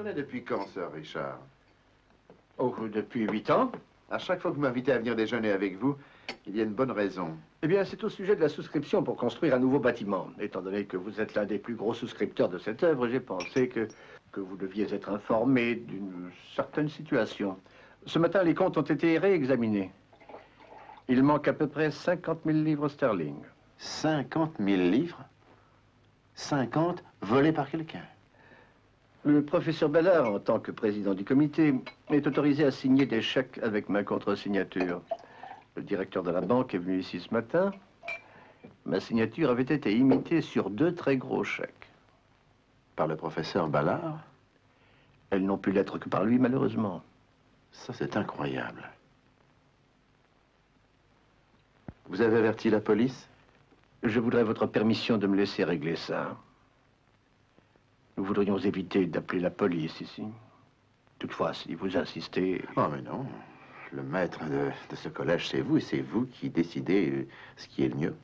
connaît depuis quand, Sir Richard? Oh, depuis 8 ans. À chaque fois que vous m'invitez à venir déjeuner avec vous, il y a une bonne raison. Eh bien, c'est au sujet de la souscription pour construire un nouveau bâtiment. Étant donné que vous êtes l'un des plus gros souscripteurs de cette œuvre, j'ai pensé que vous deviez être informé d'une certaine situation. Ce matin, les comptes ont été réexaminés. Il manque à peu près 50 000 livres sterling. 50 000 livres? 50 volés par quelqu'un? Le professeur Ballard, en tant que président du comité, est autorisé à signer des chèques avec ma contre-signature. Le directeur de la banque est venu ici ce matin. Ma signature avait été imitée sur 2 très gros chèques. Par le professeur Ballard? Elles n'ont pu l'être que par lui, malheureusement. Ça, c'est incroyable. Vous avez averti la police? Je voudrais votre permission de me laisser régler ça. Nous voudrions éviter d'appeler la police ici. Toutefois, si vous insistez... Oh, mais non. Le maître de ce collège, c'est vous, et c'est vous qui décidez ce qui est le mieux.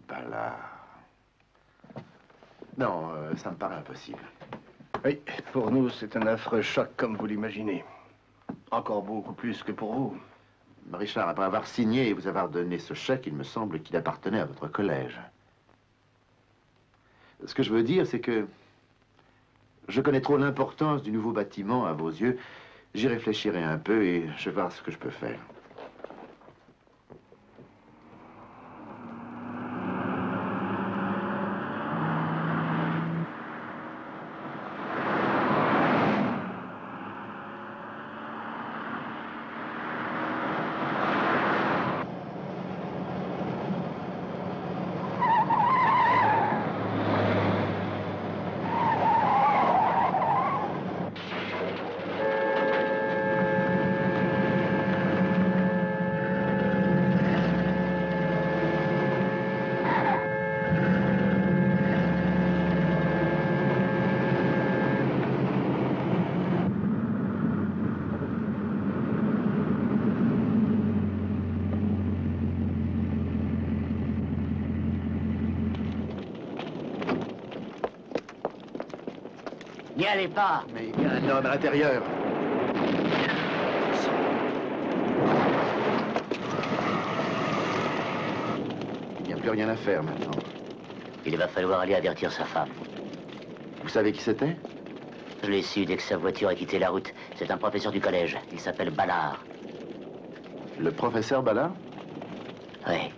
Ballard. Non, ça me paraît impossible. Oui, pour nous, c'est un affreux choc, comme vous l'imaginez. Encore beaucoup plus que pour vous. Richard, après avoir signé et vous avoir donné ce chèque, il me semble qu'il appartenait à votre collège. Ce que je veux dire, c'est que je connais trop l'importance du nouveau bâtiment à vos yeux. J'y réfléchirai un peu et je vais voir ce que je peux faire. N'y allez pas. Mais il y a un homme à l'intérieur. Il n'y a plus rien à faire maintenant. Il va falloir aller avertir sa femme. Vous savez qui c'était? Je l'ai su dès que sa voiture a quitté la route. C'est un professeur du collège. Il s'appelle Ballard. Le professeur Ballard? Oui.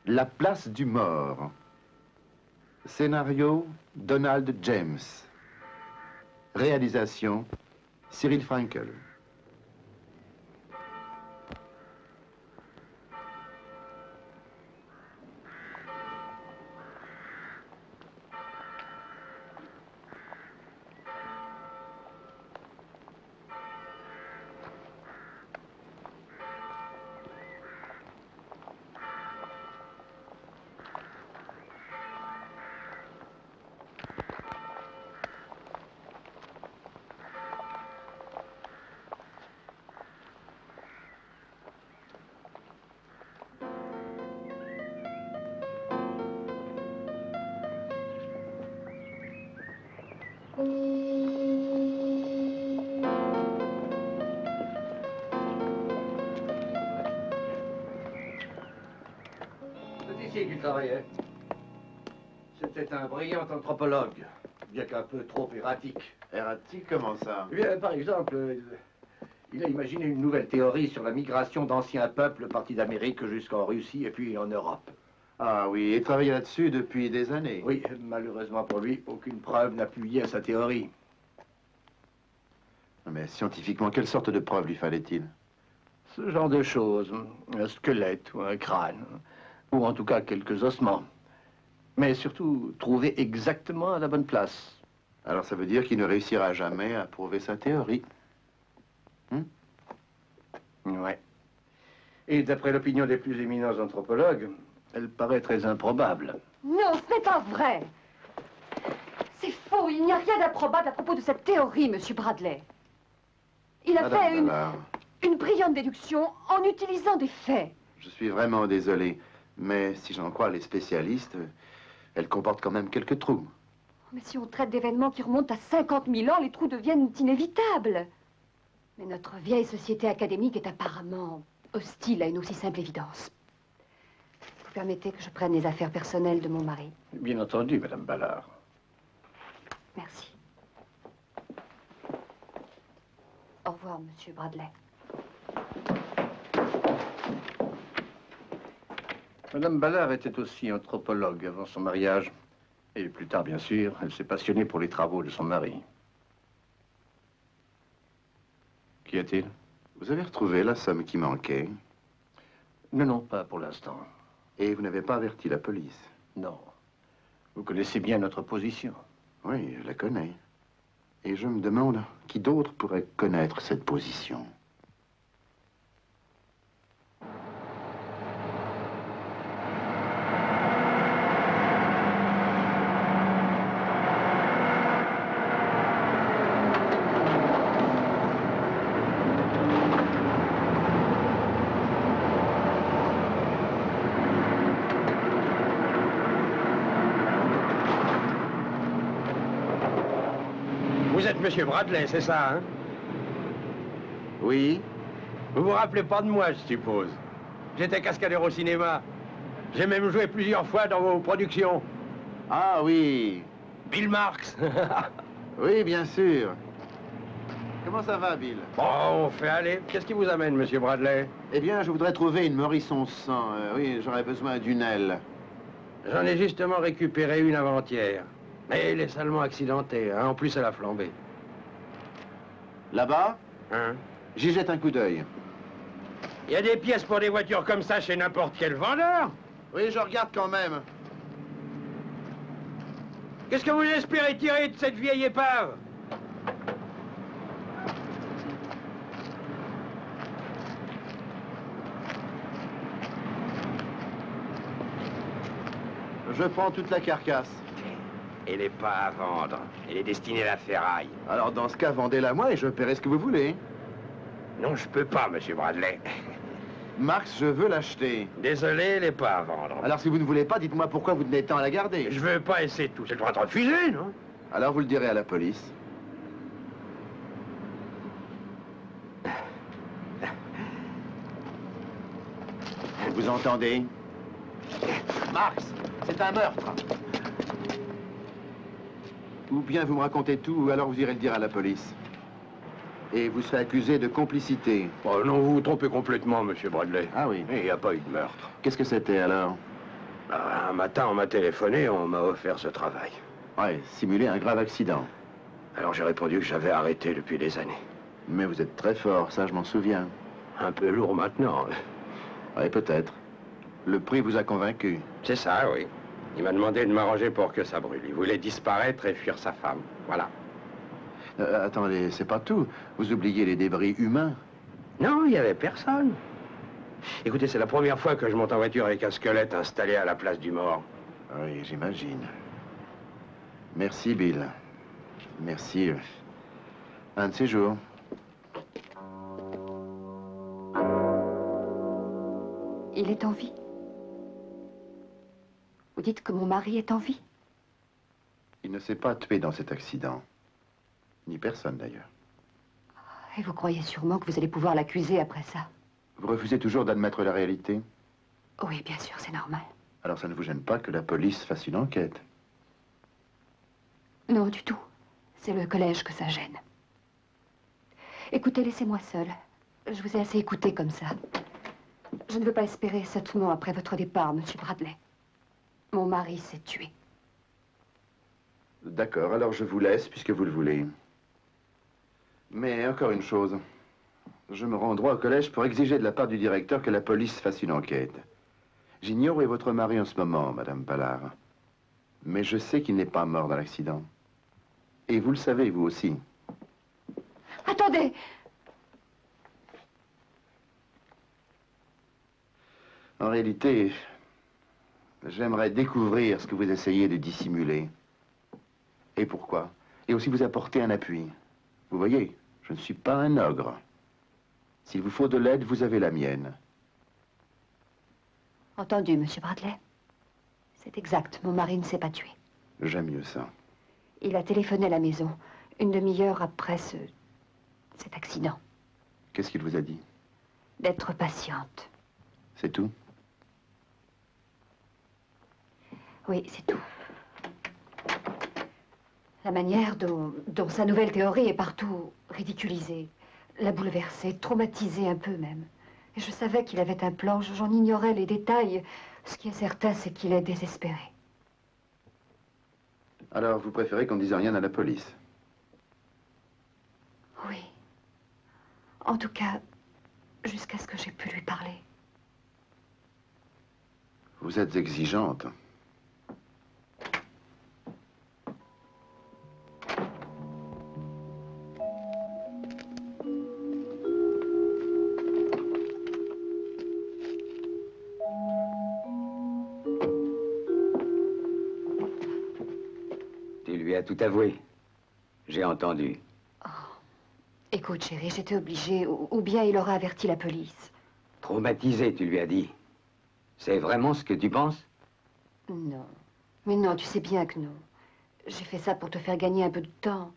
La place du mort. Scénario, Donald James. Réalisation, Cyril Frankel. C'est ici qu'il travaillait. C'était un brillant anthropologue. bien qu'un peu trop erratique. Erratique, comment ça? Eh bien, par exemple, il a imaginé une nouvelle théorie sur la migration d'anciens peuples partis d'Amérique jusqu'en Russie et puis en Europe. Ah oui, et travaille là-dessus depuis des années. Oui, malheureusement pour lui, aucune preuve n'appuyait à sa théorie. Mais scientifiquement, quelle sorte de preuve lui fallait-il? Ce genre de choses, un squelette ou un crâne, ou en tout cas quelques ossements. Mais surtout, trouver exactement à la bonne place. Alors ça veut dire qu'il ne réussira jamais à prouver sa théorie. Ouais. Et d'après l'opinion des plus éminents anthropologues, elle paraît très improbable. Non, ce n'est pas vrai. C'est faux. Il n'y a rien d'improbable à propos de cette théorie, Monsieur Bradley. Il a fait une brillante déduction en utilisant des faits. Je suis vraiment désolé, mais si j'en crois les spécialistes, elle comporte quand même quelques trous. Mais si on traite d'événements qui remontent à 50 000 ans, les trous deviennent inévitables. Mais notre vieille société académique est apparemment hostile à une aussi simple évidence. Vous permettez que je prenne les affaires personnelles de mon mari? Bien entendu, Madame Ballard. Merci. Au revoir, Monsieur Bradley. Madame Ballard était aussi anthropologue avant son mariage. Et plus tard, bien sûr, elle s'est passionnée pour les travaux de son mari. Qu'y a-t-il? Vous avez retrouvé la somme qui manquait? Non, non, pas pour l'instant. Et vous n'avez pas averti la police? Non. Vous connaissez bien notre position. Oui, je la connais. Et je me demande qui d'autre pourrait connaître cette position. Vous êtes Monsieur Bradley, c'est ça, hein? Oui? Vous vous rappelez pas de moi, je suppose. J'étais cascadeur au cinéma. J'ai même joué plusieurs fois dans vos productions. Ah oui! Bill Marx. Oui, bien sûr. Comment ça va, Bill? Bon, on fait aller. Qu'est-ce qui vous amène, Monsieur Bradley? Eh bien, je voudrais trouver une Morisson 100. Oui, j'aurais besoin d'une aile. J'en ai justement récupéré une avant-hier. Mais elle est salement accidentée, hein. En plus, elle a flambé. Là-bas? Hein? J'y jette un coup d'œil. Il y a des pièces pour des voitures comme ça chez n'importe quel vendeur. Oui, je regarde quand même. Qu'est-ce que vous espérez tirer de cette vieille épave? Je prends toute la carcasse. Elle n'est pas à vendre. Elle est destinée à la ferraille. Alors, dans ce cas, vendez-la moi et je paierai ce que vous voulez. Non, je peux pas, Monsieur Bradley. Marx, je veux l'acheter. Désolé, elle n'est pas à vendre. Alors, si vous ne voulez pas, dites-moi pourquoi vous tenez tant à la garder. Je veux pas et c'est tout. C'est le droit de refuser, non? Alors, vous le direz à la police. Vous entendez? Marx, c'est un meurtre. Ou bien vous me racontez tout, ou alors vous irez le dire à la police. Et vous serez accusé de complicité. Oh, non, vous vous trompez complètement, Monsieur Bradley. Ah oui. Il n'y a pas eu de meurtre. Qu'est-ce que c'était alors? Un matin, on m'a téléphoné, on m'a offert ce travail. Ouais, simuler un grave accident. Alors j'ai répondu que j'avais arrêté depuis des années. Mais vous êtes très fort, ça je m'en souviens. Un peu lourd maintenant. Oui, peut-être. Le prix vous a convaincu. C'est ça, oui. Il m'a demandé de m'arranger pour que ça brûle. Il voulait disparaître et fuir sa femme. Voilà. Attendez, c'est pas tout. Vous oubliez les débris humains. Non, il n'y avait personne. Écoutez, c'est la première fois que je monte en voiture avec un squelette installé à la place du mort. Oui, j'imagine. Merci, Bill. Merci. Un de ces jours. Il est en vie. Vous dites que mon mari est en vie? Il ne s'est pas tué dans cet accident. Ni personne, d'ailleurs. Et vous croyez sûrement que vous allez pouvoir l'accuser après ça? Vous refusez toujours d'admettre la réalité? Oui, bien sûr, c'est normal. Alors ça ne vous gêne pas que la police fasse une enquête? Non, du tout. C'est le collège que ça gêne. Écoutez, laissez-moi seule. Je vous ai assez écouté comme ça. Je ne veux pas espérer sottement après votre départ, Monsieur Bradley. Mon mari s'est tué. D'accord, alors je vous laisse puisque vous le voulez. Mais encore une chose. Je me rends droit au collège pour exiger de la part du directeur que la police fasse une enquête. J'ignore où est votre mari en ce moment, Madame Ballard. Mais je sais qu'il n'est pas mort dans l'accident. Et vous le savez, vous aussi. Attendez! En réalité, j'aimerais découvrir ce que vous essayez de dissimuler. Et pourquoi? Et aussi vous apporter un appui. Vous voyez, je ne suis pas un ogre. S'il vous faut de l'aide, vous avez la mienne. Entendu, Monsieur Bradley. C'est exact, mon mari ne s'est pas tué. J'aime mieux ça. Il a téléphoné à la maison, une demi-heure après cet accident. Qu'est-ce qu'il vous a dit? D'être patiente. C'est tout? Oui, c'est tout. La manière dont sa nouvelle théorie est partout ridiculisée, l'a bouleversée, traumatisée un peu même. Et je savais qu'il avait un plan, j'en ignorais les détails. Ce qui est certain, c'est qu'il est désespéré. Alors, vous préférez qu'on ne dise rien à la police? Oui. En tout cas, jusqu'à ce que j'ai pu lui parler. Vous êtes exigeante. Tu lui as tout avoué. J'ai entendu. Oh. Écoute, chérie, j'étais obligée, ou bien il aura averti la police. Traumatisé, tu lui as dit. C'est vraiment ce que tu penses? Non. Mais non, tu sais bien que non. J'ai fait ça pour te faire gagner un peu de temps.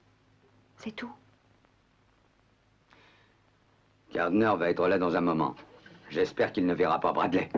C'est tout. Gardner va être là dans un moment. J'espère qu'il ne verra pas Bradley.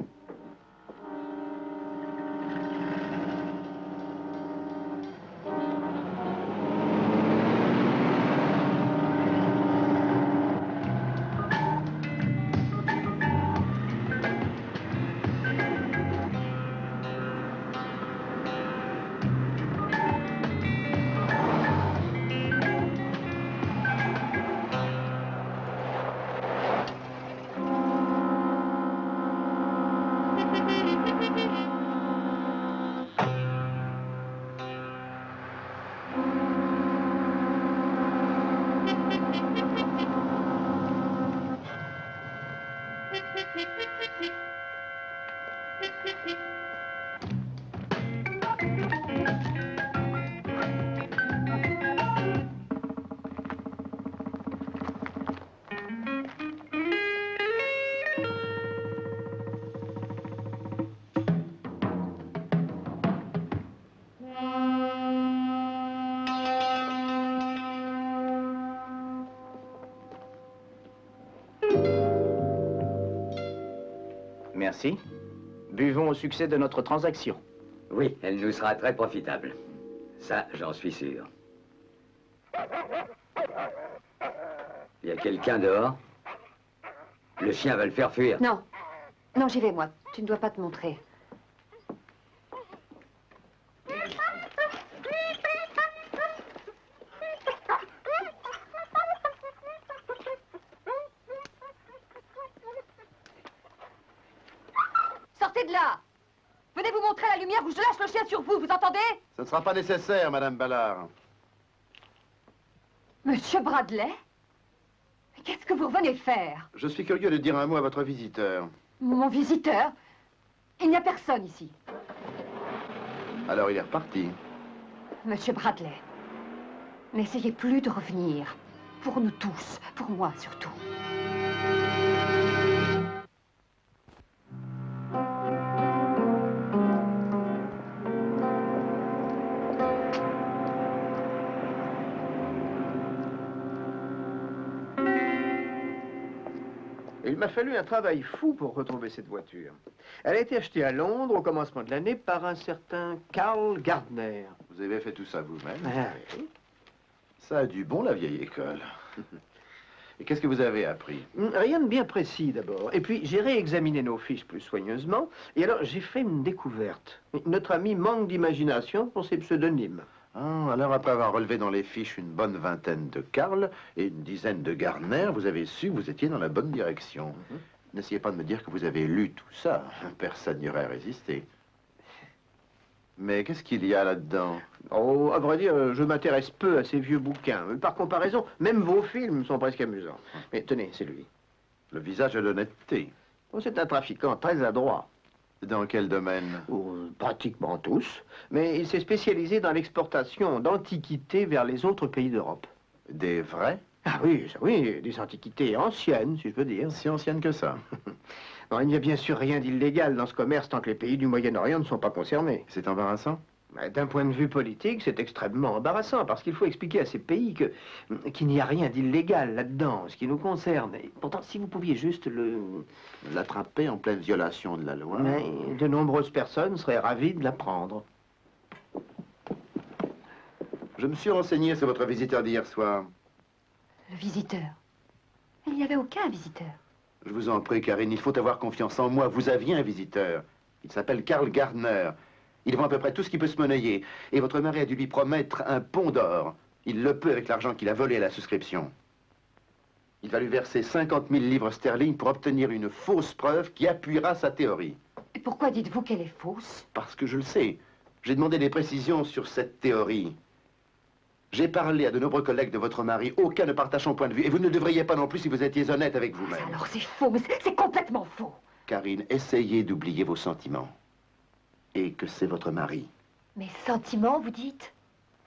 Merci. Buvons au succès de notre transaction. Oui, elle nous sera très profitable. Ça, j'en suis sûr. Il y a quelqu'un dehors? Le chien va le faire fuir. Non. Non, j'y vais, moi. Tu ne dois pas te montrer. Sortez de là! Venez vous montrer à la lumière ou je lâche le chien sur vous, vous entendez? Ce ne sera pas nécessaire, Madame Ballard. Monsieur Bradley? Mais qu'est-ce que vous venez faire? Je suis curieux de dire un mot à votre visiteur. Mon visiteur? Il n'y a personne ici. Alors il est reparti. Monsieur Bradley, n'essayez plus de revenir. Pour nous tous, pour moi surtout. Il m'a fallu un travail fou pour retrouver cette voiture. Elle a été achetée à Londres au commencement de l'année par un certain Carl Gardner. Vous Vous avez fait tout ça vous-même? Ah, oui. Ça a du bon, la vieille école. Et qu'est-ce que vous avez appris? Rien de bien précis, d'abord. Et puis, j'ai réexaminé nos fiches plus soigneusement. Et alors, j'ai fait une découverte. Notre ami manque d'imagination pour ses pseudonymes. Ah, alors, après avoir relevé dans les fiches une bonne vingtaine de Karl et une dizaine de Gardner, vous avez su que vous étiez dans la bonne direction. N'essayez pas de me dire que vous avez lu tout ça. Personne n'y aurait résisté. Mais qu'est-ce qu'il y a là-dedans? Oh, à vrai dire, je m'intéresse peu à ces vieux bouquins. Par comparaison, même vos films sont presque amusants. Mais tenez, c'est lui. Le visage de l'honnêteté. Oh, c'est un trafiquant très adroit. Dans quel domaine? Oh, pratiquement tous. Mais il s'est spécialisé dans l'exportation d'antiquités vers les autres pays d'Europe. Des vrais? Ah oui, ça, oui, des antiquités anciennes, si je peux dire. Si anciennes que ça. Non, il n'y a bien sûr rien d'illégal dans ce commerce tant que les pays du Moyen-Orient ne sont pas concernés. C'est embarrassant? D'un point de vue politique, c'est extrêmement embarrassant parce qu'il faut expliquer à ces pays qu'il n'y a rien d'illégal là-dedans, ce qui nous concerne. Et pourtant, si vous pouviez juste L'attraper en pleine violation de la loi. Mais de nombreuses personnes seraient ravies de l'apprendre. Je me suis renseigné sur votre visiteur d'hier soir. Le visiteur. Il n'y avait aucun visiteur. Je vous en prie, Karine, il faut avoir confiance en moi. Vous aviez un visiteur. Il s'appelle Karl Gardner. Il vend à peu près tout ce qui peut se monnayer. Et votre mari a dû lui promettre un pont d'or. Il le peut avec l'argent qu'il a volé à la souscription. Il va lui verser 50 000 livres sterling pour obtenir une fausse preuve qui appuiera sa théorie. Et pourquoi dites-vous qu'elle est fausse? Parce que je le sais. J'ai demandé des précisions sur cette théorie. J'ai parlé à de nombreux collègues de votre mari. Aucun ne partage son point de vue. Et vous ne devriez pas non plus si vous étiez honnête avec vous-même. Alors c'est faux, mais c'est complètement faux. Karine, essayez d'oublier vos sentiments. Et que c'est votre mari. Mes sentiments, vous dites?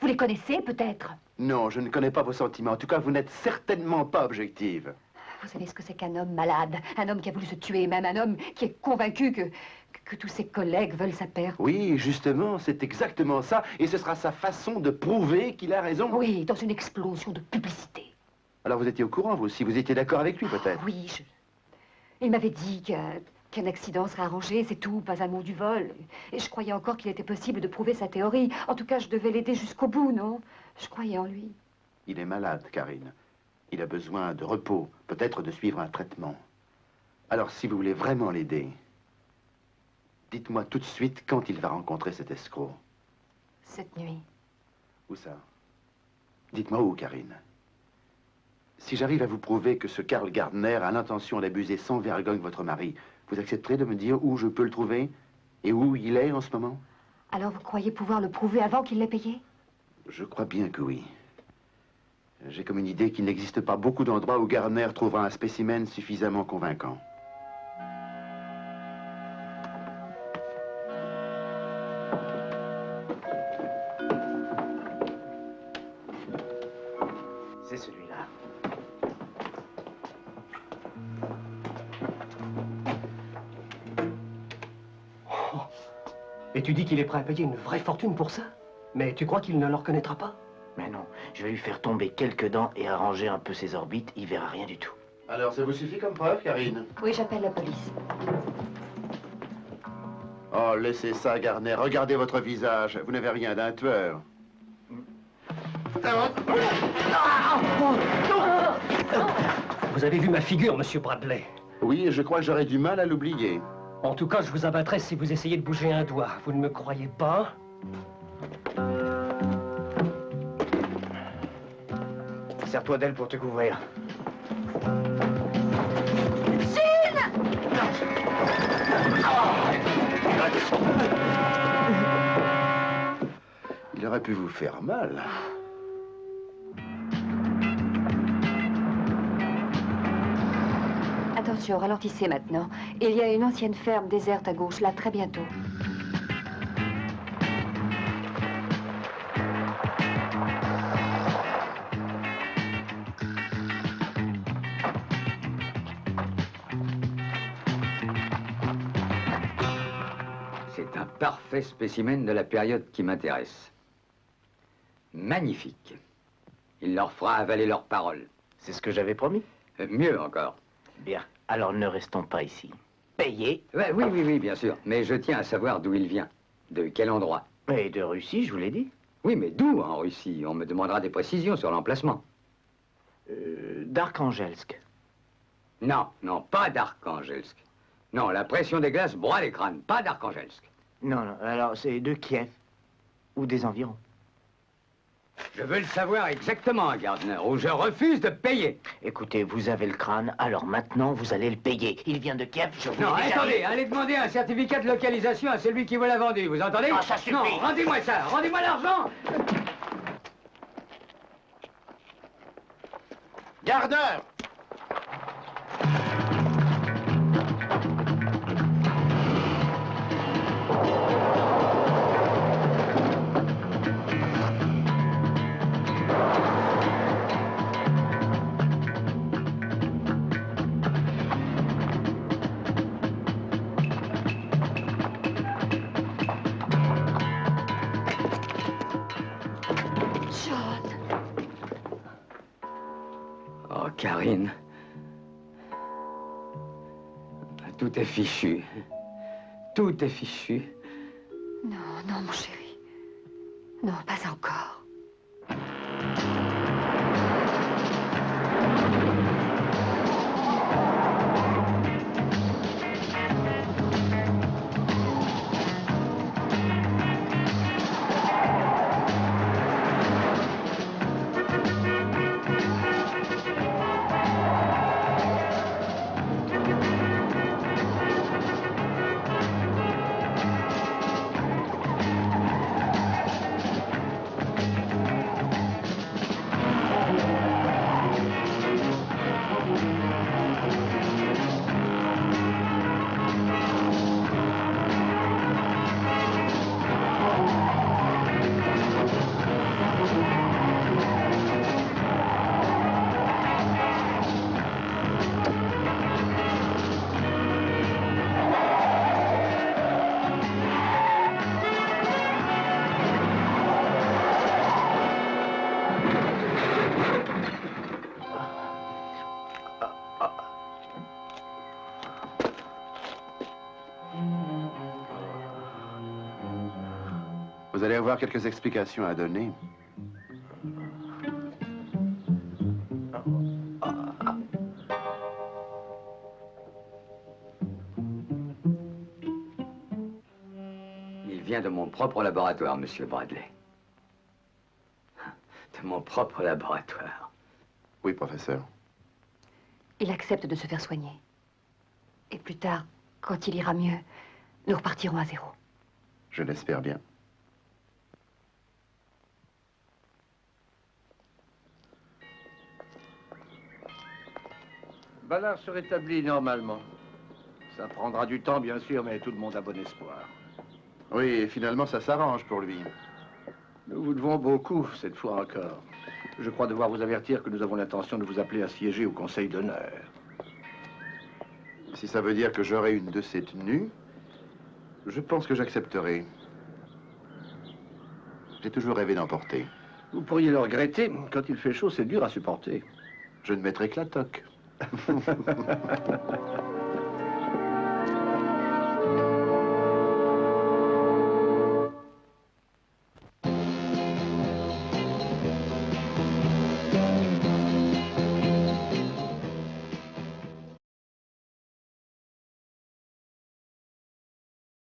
Vous les connaissez peut-être? Non, je ne connais pas vos sentiments. En tout cas, vous n'êtes certainement pas objective. Vous savez ce que c'est qu'un homme malade? Un homme qui a voulu se tuer, même un homme qui est convaincu que tous ses collègues veulent sa perte. Oui, justement, c'est exactement ça. Et ce sera sa façon de prouver qu'il a raison. Oui, dans une explosion de publicité. Alors vous étiez au courant, vous aussi. Vous étiez d'accord avec lui, peut-être? Oui, il m'avait dit qu'un accident serait arrangé, c'est tout, pas un mot du vol. Et je croyais encore qu'il était possible de prouver sa théorie. En tout cas, je devais l'aider jusqu'au bout, non? Je croyais en lui. Il est malade, Karine. Il a besoin de repos, peut-être de suivre un traitement. Alors, si vous voulez vraiment l'aider, dites-moi tout de suite quand il va rencontrer cet escroc. Cette nuit. Où ça? Dites-moi où, Karine. Si j'arrive à vous prouver que ce Karl Gardner a l'intention d'abuser sans vergogne votre mari, vous accepterez de me dire où je peux le trouver et où il est en ce moment? Alors vous croyez pouvoir le prouver avant qu'il l'ait payé? Je crois bien que oui. J'ai comme une idée qu'il n'existe pas beaucoup d'endroits où Gardner trouvera un spécimen suffisamment convaincant. C'est celui-là. Oh. Et tu dis qu'il est prêt à payer une vraie fortune pour ça? Mais tu crois qu'il ne le reconnaîtra pas? Mais non, je vais lui faire tomber quelques dents et arranger un peu ses orbites, il verra rien du tout. Alors, ça vous suffit comme preuve, Karine? Oui, j'appelle la police. Oh, laissez ça, Gardner. Regardez votre visage. Vous n'avez rien d'un tueur. Vous avez vu ma figure, monsieur Bradley. Oui, et je crois que j'aurais du mal à l'oublier. En tout cas, je vous abattrai si vous essayez de bouger un doigt. Vous ne me croyez pas? Sers-toi d'elle pour te couvrir. Il aurait pu vous faire mal. Attention, ralentissez maintenant. Il y a une ancienne ferme déserte à gauche, là, très bientôt. C'est un parfait spécimen de la période qui m'intéresse. Magnifique. Il leur fera avaler leurs paroles. C'est ce que j'avais promis. Mieux encore. Bien, alors ne restons pas ici. Payé. Ouais, oui, bien sûr. Mais je tiens à savoir d'où il vient. De quel endroit. Et de Russie, je vous l'ai dit. Oui, mais d'où en Russie? On me demandera des précisions sur l'emplacement. D'Arkhangelsk. Non, non, pas d'Arkhangelsk. Non, la pression des glaces broie les crânes, pas d'Arkhangelsk. Non, non, alors c'est de Kiev. Ou des environs. Je veux le savoir exactement, Gardner, ou je refuse de payer. Écoutez, vous avez le crâne, alors maintenant vous allez le payer. Il vient de Kiev, je vous Non, l'ai déjà attendez, dit. allez demander un certificat de localisation à celui qui vous l'a vendu, vous entendez? Ah, ça suffit. Non, rendez-moi ça, rendez-moi l'argent. Gardner! John. Oh, Karine. Tout est fichu. Tout est fichu. Non, non, mon chéri. Non, pas encore. Vous allez avoir quelques explications à donner. Il vient de mon propre laboratoire, Monsieur Bradley. De mon propre laboratoire. Oui, professeur. Il accepte de se faire soigner. Et plus tard, quand il ira mieux, nous repartirons à zéro. Je l'espère bien. Ballard se rétablit normalement. Ça prendra du temps, bien sûr, mais tout le monde a bon espoir. Oui, et finalement, ça s'arrange pour lui. Nous vous devons beaucoup, cette fois encore. Je crois devoir vous avertir que nous avons l'intention de vous appeler à siéger au Conseil d'honneur. Si ça veut dire que j'aurai une de ces tenues, je pense que j'accepterai. J'ai toujours rêvé d'en porter. Vous pourriez le regretter. Quand il fait chaud, c'est dur à supporter. Je ne mettrai que la toque.